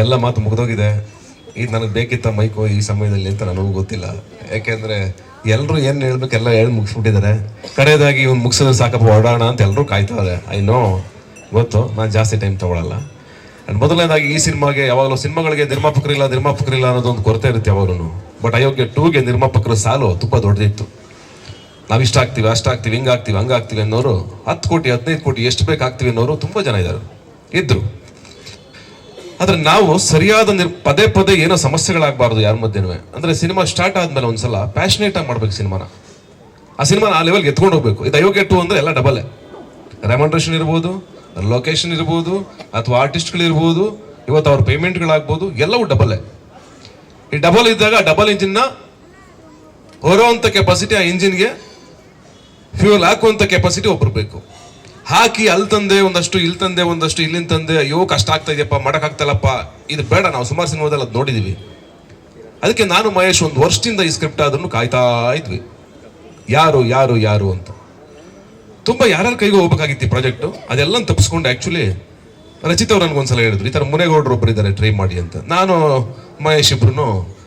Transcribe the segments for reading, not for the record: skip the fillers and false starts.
ಎಲ್ಲ ಮಾತು ಮುಗಿದೋಗಿದೆ. ಇದು ನನಗೆ ಬೇಕಿತ್ತ ಮೈಕು ಈ ಸಮಯದಲ್ಲಿ ಅಂತ ನನಗೂ ಗೊತ್ತಿಲ್ಲ. ಯಾಕೆಂದರೆ ಎಲ್ಲರೂ ಏನು ಹೇಳ್ಬೇಕು ಎಲ್ಲ ಹೇಳಿ ಮುಗಿಸ್ಬಿಟ್ಟಿದ್ದಾರೆ. ಕಡೆಯದಾಗಿ ಇವ್ನು ಮುಗಿಸಿದ್ರೆ ಸಾಕಪ್ಪ ಹೊರಡೋಣ ಅಂತ ಎಲ್ಲರೂ ಕಾಯ್ತಾರೆ. ಐ ನೋ, ಗೊತ್ತು, ನಾನು ಜಾಸ್ತಿ ಟೈಮ್ ತೊಗೊಳಲ್ಲ. ಆ್ಯಂಡ್ ಮೊದಲನೇದಾಗಿ ಈ ಸಿನಿಮಾಗೆ ಯಾವಾಗಲೂ ಸಿನಿಮಾಗಳಿಗೆ ನಿರ್ಮಾಪಕರಿಲ್ಲ ಅನ್ನೋದೊಂದು ಕೊರತೆ ಇರುತ್ತೆ ಯಾವಾಗಲೂ. ಬಟ್ ಅಯೋಗ್ಯ 2ಗೆ ನಿರ್ಮಾಪಕರ ಸಾಲು ತುಂಬ ದೊಡ್ಡದಿತ್ತು. ನಾವು ಇಷ್ಟ ಆಗ್ತೀವಿ, ಅಷ್ಟಾಗ್ತೀವಿ, ಹಿಂಗಾಗ್ತೀವಿ, ಹಂಗಾಗ್ತೀವಿ ಅನ್ನೋರು 10 ಕೋಟಿ 15 ಕೋಟಿ ಎಷ್ಟು ಬೇಕಾಗ್ತೀವಿ ಅನ್ನೋರು ತುಂಬ ಜನ ಇದ್ರು. ಆದರೆ ನಾವು ಸರಿಯಾದ ಪದೇ ಪದೇ ಏನೋ ಸಮಸ್ಯೆಗಳಾಗಬಾರ್ದು ಯಾರ ಮಧ್ಯೆನೂ. ಅಂದರೆ ಸಿನಿಮಾ ಸ್ಟಾರ್ಟ್ ಆದಮೇಲೆ ಒಂದ್ಸಲ ಪ್ಯಾಷನೇಟ್ ಆಗಿ ಮಾಡ್ಬೇಕು ಸಿನಿಮಾನ. ಆ ಸಿನಿಮಾನ ಆ ಲೆವೆಲ್ಗೆ ಎತ್ಕೊಂಡು ಹೋಗ್ಬೇಕು. ಇದು ಅಯೋಗ್ಯ 2 ಅಂದರೆ ಎಲ್ಲ ಡಬಲ್. ರೆಮಂಡ್ರೇಷನ್ ಇರ್ಬೋದು, ಲೊಕೇಶನ್ ಇರ್ಬೋದು, ಅಥವಾ ಆರ್ಟಿಸ್ಟ್ಗಳಿರ್ಬೋದು, ಇವತ್ತು ಅವ್ರ ಪೇಮೆಂಟ್ಗಳಾಗ್ಬೋದು, ಎಲ್ಲವೂ ಡಬಲ್ಲೇ. ಈ ಡಬಲ್ ಇದ್ದಾಗ ಡಬಲ್ ಇಂಜಿನ್ನ ಹೊರೋವಂಥ ಕೆಪಾಸಿಟಿ ಆ ಇಂಜಿನ್ಗೆ ಫ್ಯೂಯಲ್ ಹಾಕುವಂಥ ಕೆಪಾಸಿಟಿ ಒಬ್ರು ಬೇಕು. ಹಾಕಿ ಅಲ್ಲಿ ತಂದೆ ಒಂದಷ್ಟು, ಇಲ್ಲಿ ತಂದೆ ಒಂದಷ್ಟು, ಇಲ್ಲಿಂದ ತಂದೆ, ಅಯ್ಯೋ ಕಷ್ಟ ಆಗ್ತಾ ಇದೆಯಪ್ಪ, ಮಾಡೋಕ್ಕಾಗ್ತಲ್ಲಪ್ಪ, ಇದು ಬೇಡ. ನಾವು ಸುಮಾರು ಸಿನಿಮಾದಲ್ಲಿ ಅದು ನೋಡಿದ್ದೀವಿ. ಅದಕ್ಕೆ ನಾನು ಮಹೇಶ್ ಒಂದು ವರ್ಷದಿಂದ ಈ ಸ್ಕ್ರಿಪ್ಟ್ ಆದ್ರೂ ಕಾಯ್ತಾ ಇದ್ವಿ, ಯಾರು ಅಂತ. ತುಂಬ ಯಾರ್ಯಾರ ಕೈಗೂ ಹೋಗ್ಬೇಕಾಗಿತ್ತು ಈ ಪ್ರಾಜೆಕ್ಟು. ಅದೆಲ್ಲ ತಪ್ಪಿಸ್ಕೊಂಡು ಆ್ಯಕ್ಚುಲಿ ರಚಿತ್ ಅವ್ರು ನನಗೊಂದ್ಸಲ ಹೇಳಿದ್ರು, ಈ ಥರ ಮುನೇಗೌಡರು ಒಬ್ಬರು ಇದ್ದಾರೆ ಟ್ರೈ ಮಾಡಿ ಅಂತ. ನಾನು ಮಹೇಶ್ ಇಬ್ರು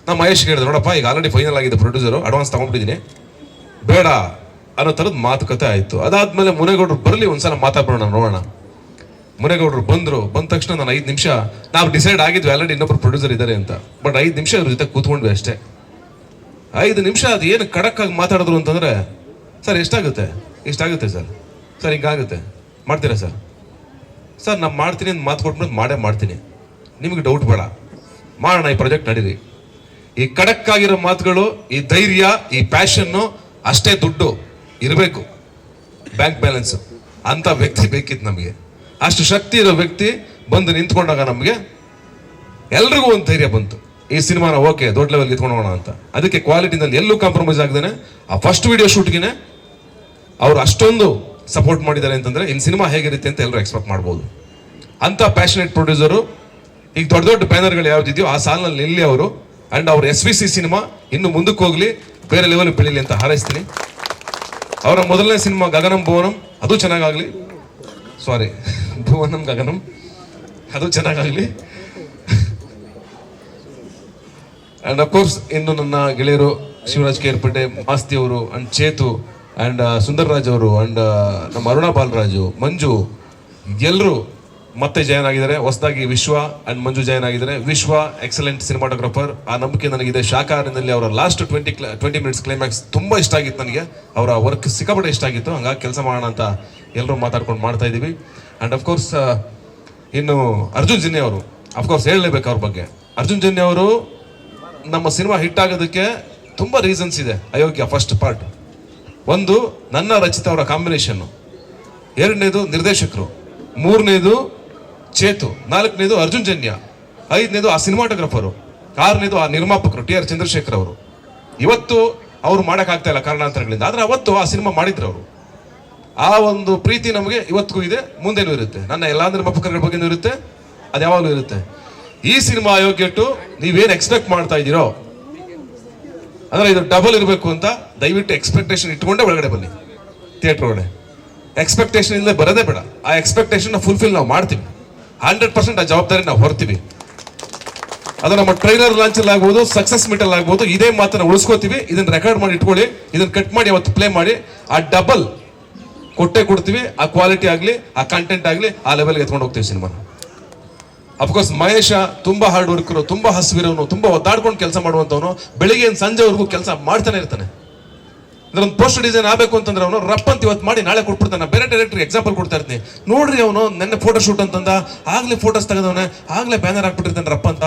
ನಾ ಮಹೇಶ್ಗೆ ಹೇಳಿದೆ, ನೋಡಪ್ಪ ಈಗ ಆಲ್ರೆಡಿ ಫೈನಲ್ ಆಗಿದೆ, ಪ್ರೊಡ್ಯೂಸರು ಅಡ್ವಾನ್ಸ್ ತೊಗೊಂಡಿದ್ದೀನಿ, ಬೇಡ ಅನ್ನೋ ಥರದ ಮಾತುಕತೆ ಆಯಿತು. ಅದಾದಮೇಲೆ ಮುನೇಗೌಡರು ಬರಲಿ ಒಂದ್ಸಲ ಮಾತಾಡೋಣ, ನೋಡೋಣ. ಮುನೇಗೌಡರು ಬಂದ ತಕ್ಷಣ ನಾನು 5 ನಿಮಿಷ, ನಾವು ಡಿಸೈಡ್ ಆಗಿದ್ವಿ ಆಲ್ರೆಡಿ ಇನ್ನೊಬ್ರು ಪ್ರೊಡ್ಯೂಸರ್ ಇದ್ದಾರೆ ಅಂತ. ಬಟ್ 5 ನಿಮಿಷ ಅವ್ರ ಜೊತೆ ಕೂತ್ಕೊಂಡ್ವಿ ಅಷ್ಟೇ. 5 ನಿಮಿಷ ಅದು ಏನು ಖಡಕ್ಕಾಗಿ ಮಾತಾಡಿದ್ರು ಅಂತಂದರೆ, ಸರ್ ಎಷ್ಟಾಗುತ್ತೆ, ಇಷ್ಟಾಗುತ್ತೆ ಸರ್ ಹಿಂಗಾಗುತ್ತೆ, ಮಾಡ್ತೀರಾ ಸರ್ ನಾನು ಮಾಡ್ತೀನಿ ಅಂತ ಮಾತು ಕೊಟ್ಬಿಟ್ಟು ಮಾಡೇ ನಿಮಗೆ ಡೌಟ್ ಬೇಡ, ಮಾಡೋಣ, ಈ ಪ್ರಾಜೆಕ್ಟ್ ನಡೀರಿ. ಈ ಖಡಕ್ಕಾಗಿರೋ ಮಾತುಗಳು, ಈ ಧೈರ್ಯ, ಈ ಪ್ಯಾಷನ್ನು, ಅಷ್ಟೇ ದುಡ್ಡು ಇರಬೇಕು, ಬ್ಯಾಂಕ್ ಬ್ಯಾಲೆನ್ಸ್ ಅಂತ ವ್ಯಕ್ತಿ ಬೇಕಿತ್ತು ನಮಗೆ. ಅಷ್ಟು ಶಕ್ತಿ ಇರೋ ವ್ಯಕ್ತಿ ಬಂದು ನಿಂತ್ಕೊಂಡಾಗ ನಮಗೆ ಎಲ್ರಿಗೂ ಒಂದು ಧೈರ್ಯ ಬಂತು, ಈ ಸಿನಿಮಾನ ಓಕೆ ದೊಡ್ಡ ಲೆವೆಲ್ಗೆ ಎತ್ಕೊಂಡೋಣ ಅಂತ. ಅದಕ್ಕೆ ಕ್ವಾಲಿಟಿನಲ್ಲಿ ಎಲ್ಲೂ ಕಾಂಪ್ರಮೈಸ್ ಆಗದೇನೆ ಆ ಫಸ್ಟ್ ವಿಡಿಯೋ ಶೂಟ್ಗೆ ಅವರು ಅಷ್ಟೊಂದು ಸಪೋರ್ಟ್ ಮಾಡಿದ್ದಾರೆ ಅಂತಂದ್ರೆ ಇನ್ನು ಸಿನಿಮಾ ಹೇಗಿರುತ್ತೆ ಅಂತ ಎಲ್ಲರೂ ಎಕ್ಸ್ಪೆಕ್ಟ್ ಮಾಡ್ಬೋದು. ಅಂತ ಪ್ಯಾಷನೇಟ್ ಪ್ರೊಡ್ಯೂಸರು ಈಗ ದೊಡ್ಡ ಬ್ಯಾನರ್ಗಳು ಯಾವ್ದಿದೆಯೋ ಆ ಸಾಲಿನಲ್ಲಿ ನಿಲ್ಲಿ ಅವರು. ಆ್ಯಂಡ್ ಅವ್ರ SVC ಸಿನಿಮಾ ಇನ್ನು ಮುಂದಕ್ಕೆ ಹೋಗ್ಲಿ, ಬೇರೆ ಲೆವೆಲ್ ಬೆಳೀಲಿ ಅಂತ ಹಾರೈಸ್ತೀನಿ. ಅವರ ಮೊದಲನೇ ಸಿನಿಮಾ ಗಗನಂ ಭುವನಂ ಅದು ಚೆನ್ನಾಗಾಗಲಿ, ಭುವನಂ ಗಗನಂ ಅದು ಚೆನ್ನಾಗಾಗಲಿ. ಆ್ಯಂಡ್ ಅಫ್ಕೋರ್ಸ್ ಇನ್ನು ನನ್ನ ಗೆಳೆಯರು ಶಿವರಾಜ್ ಕೇರ್ಪೇಟೆ, ಮಾಸ್ತಿ ಅವರು, ಆ್ಯಂಡ್ ಚೇತು, ಆ್ಯಂಡ್ ಸುಂದರ್ರಾಜ್ ಅವರು, ಆ್ಯಂಡ್ ನಮ್ಮ ಅರುಣಾ ಬಾಲರಾಜು, ಮಂಜು, ಎಲ್ಲರೂ ಮತ್ತೆ ಜಾಯ್ನ್ ಆಗಿದ್ದಾರೆ. ಹೊಸದಾಗಿ ವಿಶ್ವ ಆ್ಯಂಡ್ ಮಂಜು ಜಾಯ್ನ್ ಆಗಿದ್ದಾರೆ. ವಿಶ್ವ ಎಕ್ಸಲೆಂಟ್ ಸಿನಿಮಾಟೋಗ್ರಫರ್, ಆ ನಂಬಿಕೆ ನನಗಿದೆ. ಶಾಖಾಹಾರಿನಲ್ಲಿ ಅವರ ಲಾಸ್ಟ್ 20 ಮಿನಿಟ್ಸ್ ಕ್ಲೈಮ್ಯಾಕ್ಸ್ ತುಂಬ ಇಷ್ಟ ಆಗಿತ್ತು ನನಗೆ. ಅವರ ವರ್ಕ್ ಸಿಕ್ಕಾಪಟ್ಟೆ ಇಷ್ಟ ಆಗಿತ್ತು. ಹಂಗಾಗಿ ಕೆಲಸ ಮಾಡೋಣ ಅಂತ ಎಲ್ಲರೂ ಮಾತಾಡ್ಕೊಂಡು ಮಾಡ್ತಾ ಇದ್ದೀವಿ. ಆ್ಯಂಡ್ ಅಫ್ಕೋರ್ಸ್ ಇನ್ನು ಅರ್ಜುನ್ ಜನ್ಯ ಅವರು, ಅಫ್ಕೋರ್ಸ್ ಹೇಳಲೇಬೇಕು ಅವ್ರ ಬಗ್ಗೆ. ಅರ್ಜುನ್ ಜನ್ಯ ಅವರು ನಮ್ಮ ಸಿನಿಮಾ ಹಿಟ್ ಆಗೋದಕ್ಕೆ ತುಂಬ ರೀಸನ್ಸ್ ಇದೆ. ಅಯೋಗ್ಯ ಫಸ್ಟ್ ಪಾರ್ಟ್, ಒಂದು ನನ್ನ ರಚಿತ ಅವರ ಕಾಂಬಿನೇಷನ್ನು, 2ನೇದು ನಿರ್ದೇಶಕರು, 3ನೇದು ಚೇತು, 4ನೇದು ಅರ್ಜುನ್ ಜನ್ಯ, 5ನೇದು ಆ ಸಿನಿಮಾಟೋಗ್ರಫರು, 6ನೇದು ಆ ನಿರ್ಮಾಪಕರು TR ಚಂದ್ರಶೇಖರ್ ಅವರು. ಇವತ್ತು ಅವರು ಮಾಡೋಕ್ಕಾಗ್ತಾ ಇಲ್ಲ ಕಾರಣಾಂತರಗಳಿಂದ, ಆದರೆ ಅವತ್ತು ಆ ಸಿನಿಮಾ ಮಾಡಿದ್ರು ಅವರು. ಆ ಒಂದು ಪ್ರೀತಿ ನಮಗೆ ಇವತ್ತಿಗೂ ಇದೆ, ಮುಂದೆನೂ ಇರುತ್ತೆ. ನನ್ನ ಎಲ್ಲ ನಿರ್ಮಾಪಕರ ಬಗ್ಗೆನೂ ಇರುತ್ತೆ, ಅದು ಯಾವಾಗಲೂ ಇರುತ್ತೆ. ಈ ಸಿನಿಮಾ ಅಯೋಗ್ಯಟ್ಟು ನೀವೇನು ಎಕ್ಸ್ಪೆಕ್ಟ್ ಮಾಡ್ತಾ ಇದ್ದೀರೋ ಅಂದರೆ ಇದು ಡಬಲ್ ಇರಬೇಕು ಅಂತ ದಯವಿಟ್ಟು ಎಕ್ಸ್ಪೆಕ್ಟೇಷನ್ ಇಟ್ಕೊಂಡೇ ಒಳಗಡೆ ಬನ್ನಿ. ಥಿಯೇಟ್ರ್ ಒಳಗಡೆ ಎಕ್ಸ್ಪೆಕ್ಟೇಷನ್ ಇಲ್ಲದೆ ಬರೋದೇ ಬೇಡ. ಆ ಎಕ್ಸ್ಪೆಕ್ಟೇಷನ್ನ ಫುಲ್ಫಿಲ್ ನಾವು ಮಾಡ್ತೀವಿ, 100% ಆ ಜವಾಬ್ದಾರಿ ನಾವು ಹೊರ್ತೀವಿ. ಅದು ನಮ್ಮ ಟ್ರೈಲರ್ ಲಾಂಚಲ್ಲಿ ಆಗ್ಬೋದು, ಸಕ್ಸಸ್ ಮೀಟಲ್ಲಿ ಆಗ್ಬೋದು, ಇದೇ ಮಾತನ್ನ ಉಳಿಸ್ಕೋತೀವಿ. ಇದನ್ನ ರೆಕಾರ್ಡ್ ಮಾಡಿ ಇಟ್ಕೊಳ್ಳಿ, ಇದನ್ನ ಕಟ್ ಮಾಡಿ ಅವತ್ತು ಪ್ಲೇ ಮಾಡಿ, ಆ ಡಬಲ್ ಕೊಟ್ಟೆ ಕೊಡ್ತೀವಿ. ಆ ಕ್ವಾಲಿಟಿ ಆಗಲಿ, ಆ ಕಂಟೆಂಟ್ ಆಗಲಿ, ಆ ಲೆವೆಲ್ಗೆ ಎತ್ಕೊಂಡು ಹೋಗ್ತೀವಿ ಸಿನಿಮಾನ. ಅಫ್ಕೋರ್ಸ್ ಮಹೇಶ ತುಂಬ ಹಾರ್ಡ್ ವರ್ಕರು, ತುಂಬ ಹಸಿವಿರೋನು, ತುಂಬ ಒದ್ದಾಡ್ಕೊಂಡು ಕೆಲಸ ಮಾಡುವಂಥವನು. ಬೆಳಿಗ್ಗೆ ಸಂಜೆವರೆಗೂ ಕೆಲಸ ಮಾಡ್ತಾನೆ ಇರ್ತಾನೆ. ಅಂದ್ರೆ ಒಂದು ಪೋಸ್ಟರ್ ಡಿಸೈನ್ ಆಗಬೇಕು ಅಂತಂದ್ರೆ ಅವನು ರಪ್ಪಂತ ಇವತ್ತು ಮಾಡಿ ನಾಳೆ ಕೊಟ್ಬಿಡ್ತಾನೆ. ಬೇರೆ ಡೈರೆಕ್ಟರ್ ಎಕ್ಸಾಂಪಲ್ ಕೊಡ್ತಾ ಇರ್ತೀನಿ, ನೋಡ್ರಿ ಅವನು ನೆನ್ನೆ ಫೋಟೋ ಶೂಟ್ ಅಂತಂದ, ಆಗ್ಲೇ ಫೋಟೋಸ್ ತೆಗೆದವನೆ, ಆಗ್ಲೇ ಬ್ಯಾನರ್ ಹಾಕ್ಬಿಟ್ಟಿರ್ತಾನೆ ರಪ್ಪ ಅಂತ,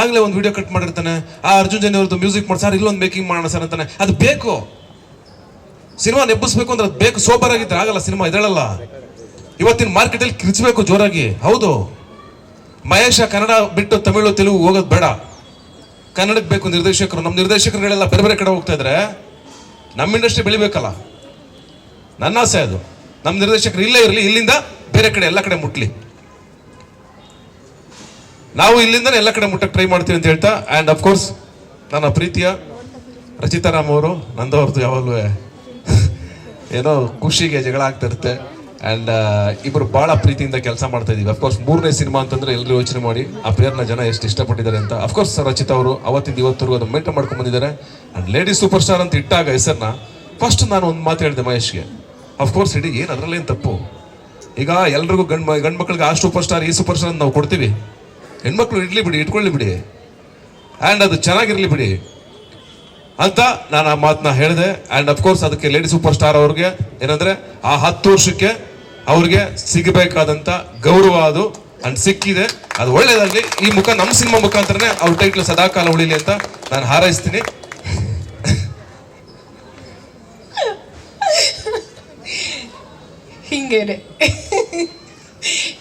ಆಗ್ಲೇ ಒಂದು ವಿಡಿಯೋ ಕಟ್ ಮಾಡಿರ್ತಾನೆ. ಆ ಅರ್ಜುನ್ ಜನ್ಯ ಅವ್ರದ್ದು ಮ್ಯೂಸಿಕ್ ಮಾಡಿ ಸರ್ ಇಲ್ಲೊಂದು ಮೇಕಿಂಗ್ ಮಾಡೋಣ ಸರ್ ಅಂತಾನೆ. ಅದು ಬೇಕು, ಸಿನಿಮಾ ನೆಬ್ಬಿಸ್ಬೇಕು ಅಂದ್ರೆ ಅದು ಬೇಕು. ಸೋಬರ್ ಆಗಿದ್ರೆ ಆಗಲ್ಲ ಸಿನಿಮಾ, ಇದಳಲ್ಲ. ಇವತ್ತಿನ ಮಾರ್ಕೆಟಲ್ಲಿ ಕಿರ್ಚಬೇಕು ಜೋರಾಗಿ. ಹೌದು, ಮಹೇಶ ಕನ್ನಡ ಬಿಟ್ಟು ತಮಿಳು ತೆಲುಗು ಹೋಗೋದು ಬೇಡ, ಕನ್ನಡಕ್ಕೆ ಬೇಕು ನಿರ್ದೇಶಕರು. ನಮ್ಮ ನಿರ್ದೇಶಕರುಗಳೆಲ್ಲ ಬೇರೆ ಬೇರೆ ಕಡೆ ಹೋಗ್ತಾ ಇದ್ರೆ ನಮ್ಮ ಇಂಡಸ್ಟ್ರಿ ಬೆಳಿಬೇಕಲ್ಲ. ನನ್ನ ಆಸೆ ಅದು, ನಮ್ಮ ನಿರ್ದೇಶಕರು ಇಲ್ಲೇ ಇರಲಿ, ಇಲ್ಲಿಂದ ಬೇರೆ ಕಡೆ ಎಲ್ಲ ಕಡೆ ಮುಟ್ಲಿ. ನಾವು ಇಲ್ಲಿಂದ ಎಲ್ಲ ಕಡೆ ಮುಟ್ಟಕ್ಕೆ ಟ್ರೈ ಮಾಡ್ತೀವಿ ಅಂತ ಹೇಳ್ತಾ, ಆ್ಯಂಡ್ ಅಫ್ಕೋರ್ಸ್ ನನ್ನ ಪ್ರೀತಿಯ ರಚಿತಾರಾಮ್ ಅವರು, ನಂದವ್ರದ್ದು ಯಾವಾಗಲೂ ಏನೋ ಖುಷಿಗೆ ಜಗಳ ಆಗ್ತಾ ಇರುತ್ತೆ. ಆ್ಯಂಡ್ ಇಬ್ಬರು ಭಾಳ ಪ್ರೀತಿಯಿಂದ ಕೆಲಸ ಮಾಡ್ತಾ ಇದೀವಿ. ಅಫ್ಕೋರ್ಸ್ 3ನೇ ಸಿನಿಮಾ ಅಂತಂದ್ರೆ ಎಲ್ಲರೂ ಯೋಚನೆ ಮಾಡಿ ಆ ಪೇರ್ನ ಜನ ಎಷ್ಟು ಇಷ್ಟಪಟ್ಟಿದ್ದಾರೆ ಅಂತ. ಅಫ್ಕೋರ್ಸ್ ರಚಿತಾ ಅವರು ಅವತ್ತಿಂದ ಇವತ್ತರೆಗೂ ಅದು ಮೇಂಟೈನ್ ಮಾಡ್ಕೊಂಡು ಬಂದಿದ್ದಾರೆ. ಆ್ಯಂಡ್ ಲೇಡಿ ಸೂಪರ್ ಸ್ಟಾರ್ ಅಂತ ಇಟ್ಟಾಗ ಹೆಸರನ್ನ ಫಸ್ಟ್ ನಾನು ಒಂದು ಮಾತು ಹೇಳಿದೆ ಮಹೇಶ್ಗೆ, ಅಫ್ಕೋರ್ಸ್ ಇಡೀ ಏನು ಅದರಲ್ಲೇನು ತಪ್ಪು. ಈಗ ಎಲ್ರಿಗೂ ಗಂಡು ಮಕ್ಳಿಗೆ ಆ ಸೂಪರ್ ಸ್ಟಾರ್ ಈ ಸೂಪರ್ ಸ್ಟಾರ್ ಅಂತ ನಾವು ಕೊಡ್ತೀವಿ, ಹೆಣ್ಮಕ್ಳು ಇಟ್ಕೊಳ್ಳಿ ಬಿಡಿ ಆ್ಯಂಡ್ ಅದು ಚೆನ್ನಾಗಿರಲಿ ಬಿಡಿ ಅಂತ ನಾನು ಆ ಮಾತನ್ನ ಹೇಳಿದೆ. ಆ್ಯಂಡ್ ಅಫ್ಕೋರ್ಸ್ ಅದಕ್ಕೆ ಲೇಡಿ ಸೂಪರ್ ಸ್ಟಾರ್ ಅವ್ರಿಗೆ ಏನಂದ್ರೆ ಆ 10 ವರ್ಷಕ್ಕೆ ಅವ್ರಿಗೆ ಸಿಗಬೇಕಾದಂಥ ಗೌರವ ಅದು ಅಂಡ್ ಸಿಕ್ಕಿದೆ. ಅದು ಒಳ್ಳೇದಾಗಲಿ. ಈ ನಮ್ಮ ಸಿನಿಮಾ ಮುಖಾಂತರನೇ ಅವ್ರ ಟೈಟ್ಲ್ ಸದಾಕಾಲ ಉಳಿಲಿ ಅಂತ ನಾನು ಹಾರೈಸ್ತೀನಿ.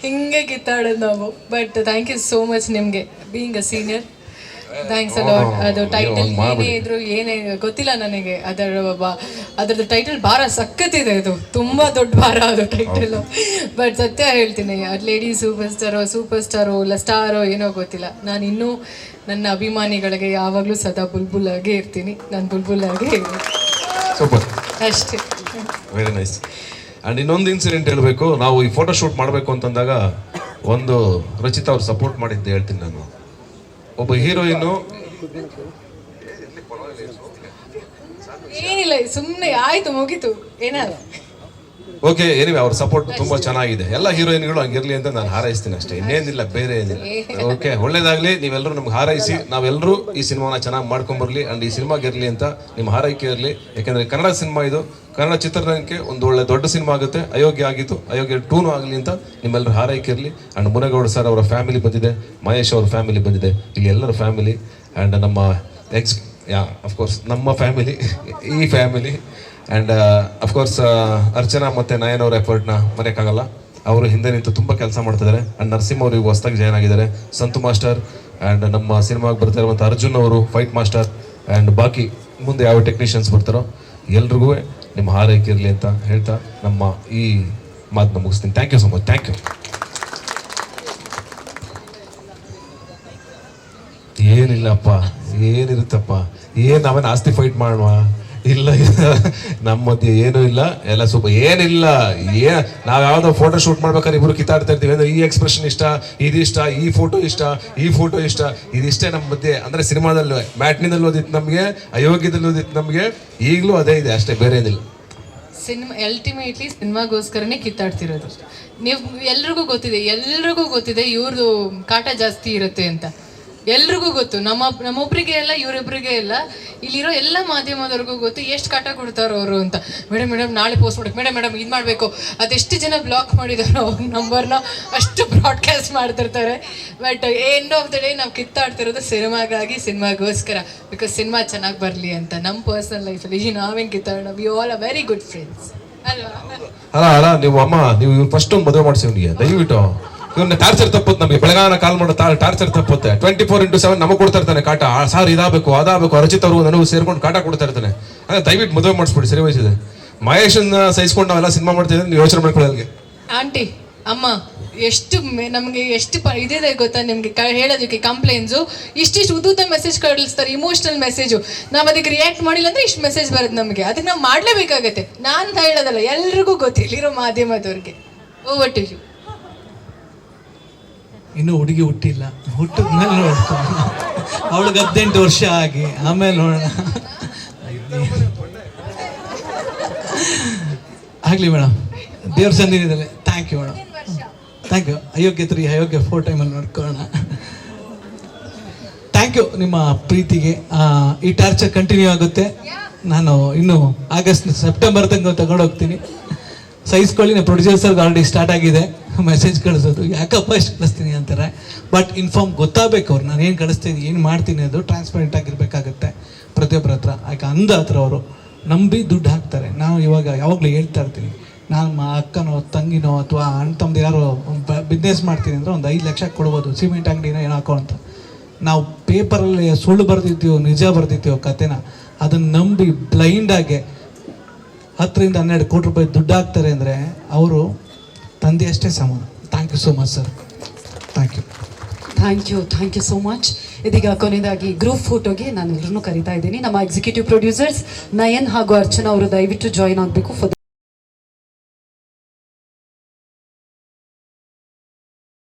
ಹಿಂಗೆ ಕಿತ್ತಾಡೋದು ನಾವು. But thank you so much ನಿಮಗೆ being a senior. Thanks a lot. ಅದು ಟೈಟಲ್ ಏನೇ ಇದ್ರು ಏನೇ ಗೊತ್ತಿಲ್ಲ ನನಗೆ, ಅದರದ್ದು ಟೈಟಲ್ ಭಾರ ಸಖತ್ತಿದೆ. ಅದು ತುಂಬ ದೊಡ್ಡ ಭಾರ ಅದು ಟೈಟಲ್. ಬಟ್ ಸತ್ಯ ಹೇಳ್ತೀನಿ, ಲೇಡಿ ಸೂಪರ್ ಸ್ಟಾರೋ ಇಲ್ಲ ಸ್ಟಾರೋ ಏನೋ ಗೊತ್ತಿಲ್ಲ, ನಾನು ಇನ್ನೂ ನನ್ನ ಅಭಿಮಾನಿಗಳಿಗೆ ಯಾವಾಗಲೂ ಸದಾ ಬುಲ್ಬುಲ್ ಆಗೇ ಇರ್ತೀನಿ. ನಾನು ಬುಲ್ಬುಲ್ ಆಗೇ ಸೂಪರ್ ಅಷ್ಟೇ. Very nice. ಆ್ಯಂಡ್ ಇನ್ನೊಂದು ಇನ್ಸಿಡೆಂಟ್ ಹೇಳಬೇಕು. ನಾವು ಈ ಫೋಟೋ ಶೂಟ್ ಮಾಡಬೇಕು ಅಂತಂದಾಗ ಒಂದು ರಚಿತಾ ಅವ್ರು ಸಪೋರ್ಟ್ ಮಾಡಿದ್ದೆ ಹೇಳ್ತೀನಿ ನಾನು. ಒಬ್ಬ ಹೀರೋಯಿನ್ನು ಏನಿಲ್ಲ, ಸುಮ್ಮನೆ ಆಯ್ತು ಮುಗೀತು ಏನಾದ್ರು. ಓಕೆ, ಏನಿವೆ ಅವ್ರ ಸಪೋರ್ಟ್ ತುಂಬಾ ಚೆನ್ನಾಗಿದೆ. ಎಲ್ಲ ಹೀರೋಯಿನ್ಗಳು ಹಂಗಿರ್ಲಿ ಅಂತ ನಾನು ಹಾರೈಸ್ತೀನಿ ಅಷ್ಟೇ, ಇನ್ನೇನಿಲ್ಲ, ಬೇರೆ ಏನಿಲ್ಲ. ಓಕೆ, ಒಳ್ಳೇದಾಗ್ಲಿ. ನೀವೆಲ್ಲರೂ ನಮ್ಗೆ ಹಾರೈಸಿ ನಾವೆಲ್ಲರೂ ಈ ಸಿನಿಮಾನ ಚೆನ್ನಾಗಿ ಮಾಡ್ಕೊಂಬರ್ಲಿ ಅಂಡ್ ಈ ಸಿನಿಮಾಗೆ ಇರಲಿ ಅಂತ ನಿಮ್ಮ ಹಾರೈಕೆ ಇರಲಿ. ಯಾಕಂದ್ರೆ ಕನ್ನಡ ಸಿನಿಮಾ ಇದು, ಕನ್ನಡ ಚಿತ್ರರಂಗಕ್ಕೆ ಒಂದು ಒಳ್ಳೆ ದೊಡ್ಡ ಸಿನಿಮಾ ಆಗುತ್ತೆ. ಅಯೋಗ್ಯ ಆಗಿತ್ತು, ಅಯೋಗ್ಯ 2 ಆಗಲಿ ಅಂತ ನಿಮ್ಮೆಲ್ಲರ ಹಾರೈಕೆ ಇರಲಿ. ಅಂಡ್ ಮುನೇಗೌಡ ಸರ್ ಅವರ ಫ್ಯಾಮಿಲಿ ಬಂದಿದೆ, ಮಹೇಶ್ ಅವ್ರ ಫ್ಯಾಮಿಲಿ ಬಂದಿದೆ, ಇಲ್ಲಿ ಎಲ್ಲರ ಫ್ಯಾಮಿಲಿ ಆ್ಯಂಡ್ ನಮ್ಮ ಅಫ್ಕೋರ್ಸ್ ನಮ್ಮ ಫ್ಯಾಮಿಲಿ, ಈ ಫ್ಯಾಮಿಲಿ ಆ್ಯಂಡ್ ಅಫ್ಕೋರ್ಸ್ ಅರ್ಚನಾ ಮತ್ತು ನಯನ್ ಅವ್ರ ಎಫರ್ಟ್ನ ಮರೆಯೋಕ್ಕಾಗಲ್ಲ. ಅವರು ಹಿಂದೆ ನಿಂತು ತುಂಬ ಕೆಲಸ ಮಾಡ್ತಿದ್ದಾರೆ. ಆ್ಯಂಡ್ ನರಸಿಂಹ ಅವರು ಈಗ ಹೊಸದಾಗಿ ಜಾಯ್ನ್ ಆಗಿದ್ದಾರೆ, ಸಂತು ಮಾಸ್ಟರ್ ಆ್ಯಂಡ್ ನಮ್ಮ ಸಿನಿಮಾಗೆ ಬರ್ತಾ ಇರುವಂಥ ಅರ್ಜುನ್ ಅವರು ಫೈಟ್ ಮಾಸ್ಟರ್ ಆ್ಯಂಡ್ ಬಾಕಿ ಮುಂದೆ ಯಾವ ಟೆಕ್ನಿಷಿಯನ್ಸ್ ಬರ್ತಾರೋ ಎಲ್ರಿಗೂ ನಿಮ್ಮ ಹಾರೈಕೆ ಇರಲಿ ಅಂತ ಹೇಳ್ತಾ ನಮ್ಮ ಈ ಮಾತನ್ನ ಮುಗಿಸ್ತೀನಿ. Thank you so much. Thank you. ಏನಿಲ್ಲಪ್ಪ, ಏನಿರುತ್ತಪ್ಪ, ನಾವೇನು ಆಸ್ತಿ ಫೈಟ್ ಮಾಡುವ ಇಲ್ಲ, ನಮ್ಮ ಮಧ್ಯೆ ಏನೂ ಇಲ್ಲ, ಎಲ್ಲ ಸೂಪರ್. ಏನಿಲ್ಲ, ನಾವು ಯಾವುದೋ ಫೋಟೋ ಶೂಟ್ ಮಾಡ್ಬೇಕಾದ್ರೆ ಇಬ್ಬರು ಕಿತ್ತಾಡ್ತಾ ಇರ್ತೀವಿ ಅಂದ್ರೆ ಈ ಎಕ್ಸ್ಪ್ರೆಷನ್ ಇಷ್ಟ, ಇದಿಷ್ಟ, ಈ ಫೋಟೋ ಇಷ್ಟ, ಇದಿಷ್ಟೇ ನಮ್ಮ ಮಧ್ಯೆ. ಅಂದರೆ ಸಿನಿಮಾದಲ್ಲಿ ಮ್ಯಾಟ್ನಿನಲ್ಲಿ ಓದಿತ್ತು ನಮಗೆ, ಅಯೋಗ್ಯದಲ್ಲಿ ಓದಿತ್ತು ನಮಗೆ, ಈಗಲೂ ಅದೇ ಇದೆ ಅಷ್ಟೇ, ಬೇರೆ ಏನಿಲ್ಲ. ಅಲ್ಟಿಮೇಟ್ಲಿ ಸಿನಿಮಾಗೋಸ್ಕರನೇ ಕಿತ್ತಾಡ್ತಿರೋದು. ನೀವು ಎಲ್ರಿಗೂ ಗೊತ್ತಿದೆ ಇವ್ರದ್ದು ಕಾಟ ಜಾಸ್ತಿ ಇರುತ್ತೆ ಅಂತ ಎಲ್ರಿಗೂ ಗೊತ್ತು. ನಮ್ಮೊಬ್ರಿಗೆ ಇಲ್ಲ, ಇವರಿಬ್ಬರಿಗೆ ಇಲ್ಲ, ಇಲ್ಲಿರೋ ಎಲ್ಲ ಮಾಧ್ಯಮದವ್ರಿಗೂ ಗೊತ್ತು ಎಷ್ಟು ಕಾಟ ಕೊಡ್ತಾರೋ ಅವರು ಅಂತ. ಮೇಡಮ್ ನಾಳೆ ಪೋಸ್ಟ್ ಮಾಡಬೇಕು, ಮೇಡಮ್ ಇದು ಮಾಡಬೇಕು, ಅದೆಷ್ಟು ಜನ ಬ್ಲಾಕ್ ಮಾಡಿದಾರೋ ನಂಬರ್ನ ಅಷ್ಟು ಬ್ರಾಡ್ಕಾಸ್ಟ್ ಮಾಡ್ತಿರ್ತಾರೆ. But end of the day ನಾವು ಕಿತ್ತಾಡ್ತಿರೋದು ಸಿನಿಮಾಗೋಸ್ಕರ, ಬಿಕಾಸ್ ಸಿನಿಮಾ ಚೆನ್ನಾಗಿ ಬರಲಿ ಅಂತ. ನಮ್ಮ ಪರ್ಸನಲ್ ಲೈಫಲ್ಲಿ ನಾವೇನು ಕಿತ್ತಾಡೋಣ, we all are very good friends ಅಲ್ವಾ? ಅಲ್ಲ ನೀವು ಅಮ್ಮ, ನೀವು ಫಸ್ಟ್ ಒಂದು ಮದುವೆ ಮಾಡಿಸಿ ಅವನಿಗೆ ದಯವಿಟ್ಟು. ಇವನ್ನ ಟಾರ್ಚರ್ ತಪ್ಪುತ್ತೆ ನಮಗೆ, ಬೆಳಗಾನ ಕಾಲ್ ಮಾಡೋ ಟಾರ್ಚರ್ ತಪ್ಪುತ್ತೆ. 24/7 ನಮಗೆ ಕೊಡ್ತಾ ಇರ್ತಾನೆ ಕಾಟ. ಸಾರ್ ಇದಾಗಬೇಕು, ಅದಾಗಬೇಕು, ರಚಿತ್ ಅವ್ರಿಗೂ ನನಗೂ ಸೇರ್ಕೊಂಡು ಕಾಟ ಕೊಡ್ತಾ ಇರ್ತಾನೆ. ಅದೇ ದಯವಿಟ್ಟು ಮದುವೆ ಮಾಡಿಸ್ಬಿಡಿ, ಸರಿ ವಯಸ್ಸಿದೆ. ಮಹೇಶನ್ನ ಸಹಿಸ್ಕೊಂಡು ನಾವೆಲ್ಲ ಸಿನಿಮಾ ಮಾಡ್ತಿದ್ದೀವಿ, ನೀವು ಯೋಚನೆ ಮಾಡ್ಕೊಳ್ಳಿ. ಆಂಟಿ ಅಮ್ಮ ನಮಗೆ ಎಷ್ಟು ಇದಿದೆ ಗೊತ್ತಾ ನಿಮಗೆ ಹೇಳೋದಕ್ಕೆ ಕಂಪ್ಲೇಂಟ್ಸು. ಇಷ್ಟಿಷ್ಟು ಉದ್ದ ಮೆಸೇಜ್ ಕಳಿಸ್ತಾರೆ, ಇಮೋಷನಲ್ ಮೆಸೇಜು. ನಾವು ಅದಕ್ಕೆ ರಿಯಾಕ್ಟ್ ಮಾಡಿಲ್ಲ ಅಂದ್ರೆ ಇಷ್ಟು ಮೆಸೇಜ್ ಬರುತ್ತೆ ನಮಗೆ. ಅದಕ್ಕೆ ನಾವು ಮಾಡಲೇಬೇಕಾಗತ್ತೆ. ನಾನು ಹೇಳೋದಲ್ಲ, ಎಲ್ರಿಗೂ ಗೊತ್ತಿಲ್ಲಿರೋ ಮಾಧ್ಯಮದವ್ರಿಗೆ. Over to you. ಇನ್ನೂ ಹುಡುಗಿ ಹುಟ್ಟಿಲ್ಲ, ಹುಟ್ಟಿದ್ಮೇಲೆ ನೋಡ್ಕೊಂಡು ಅವಳಿಗೆ 18 ವರ್ಷ ಆಗಿ ಆಮೇಲೆ ನೋಡೋಣ. ಆಗಲಿ ಮೇಡಮ್, ದೇವ್ರ ಸಂದಿನಿದ್ದಾರೆ. Thank you madam, thank you. Ayogya 3 Ayogya 4 ಟೈಮಲ್ಲಿ ನೋಡ್ಕೊಳ್ಳೋಣ. ಥ್ಯಾಂಕ್ ಯು ನಿಮ್ಮ ಪ್ರೀತಿಗೆ. ಈ ಟಾರ್ಚರ್ ಕಂಟಿನ್ಯೂ ಆಗುತ್ತೆ. ನಾನು ಇನ್ನು ಸೆಪ್ಟೆಂಬರ್ ತನಕ ತಗೊಂಡೋಗ್ತೀನಿ. ಸಹಿಸ್ಕೊಳ್ಳಿ. ನಾನು ಪ್ರೊಡ್ಯೂಸರ್ಗೆ ಆಲ್ರೆಡಿ ಸ್ಟಾರ್ಟ್ ಆಗಿದೆ ಮೆಸೇಜ್ ಕಳಿಸೋದು, ಯಾಕಪ್ಪ ಇಷ್ಟು ಕಳಿಸ್ತೀನಿ ಅಂತಾರೆ. ಬಟ್ ಇನ್ಫಾರ್ಮ್ ಗೊತ್ತಾಗಬೇಕು ಅವ್ರು, ನಾನು ಏನು ಕಳಿಸ್ತೀನಿ, ಏನು ಮಾಡ್ತೀನಿ, ಅದು ಟ್ರಾನ್ಸ್ಪರೆಂಟ್ ಆಗಿರಬೇಕಾಗತ್ತೆ ಪ್ರತಿಯೊಬ್ಬರ ಹತ್ರ. ಯಾಕೆ ಹತ್ರ ಅವರು ನಂಬಿ ದುಡ್ಡು ಹಾಕ್ತಾರೆ. ನಾವು ಯಾವಾಗಲೂ ಹೇಳ್ತಾ ಇರ್ತೀನಿ, ನಾನು ಅಕ್ಕನೋ ತಂಗಿನೋ ಅಥವಾ ಅಣ್ಣ ತಮ್ಮದು ಯಾರೋ ಬಿಸ್ನೆಸ್ ಮಾಡ್ತೀನಿ ಅಂದರೆ ಒಂದು 5 ಲಕ್ಷ ಕೊಡ್ಬೋದು, ಸಿಮೆಂಟ್ ಅಂಗಡಿನ ಏನೋ ಹಾಕೋ ಅಂತ. ನಾವು ಪೇಪರಲ್ಲಿ ಸುಳ್ಳು ಬರ್ದಿರ್ತೀವೋ ನಿಜ ಬರ್ದಿರ್ತೀವೋ ಕತೆನ, ಅದನ್ನು ನಂಬಿ ಬ್ಲೈಂಡಾಗೆ 10 ರಿಂದ 12 ಕೋಟಿ ರೂಪಾಯಿ ದುಡ್ಡು ಹಾಕ್ತಾರೆ ಅಂದರೆ ಅವರು ತಂದೆ ಅಷ್ಟೇ ಸಮಾನ. Thank you so much sir. Thank you so much. ಇದೀಗ ಕೊನೆಯದಾಗಿ ಗ್ರೂಪ್ ಫೋಟೋಗೆ ನಾನು ಎಲ್ಲರನ್ನೂ ಕರಿತಾ ಇದ್ದೀನಿ. ನಮ್ಮ ಎಕ್ಸಿಕ್ಯೂಟಿವ್ ಪ್ರೊಡ್ಯೂಸರ್ಸ್ ನಯನ್ ಹಾಗೂ ಅರ್ಚನಾ ಅವರು ದಯವಿಟ್ಟು ಜಾಯಿನ್ ಆಗಬೇಕು.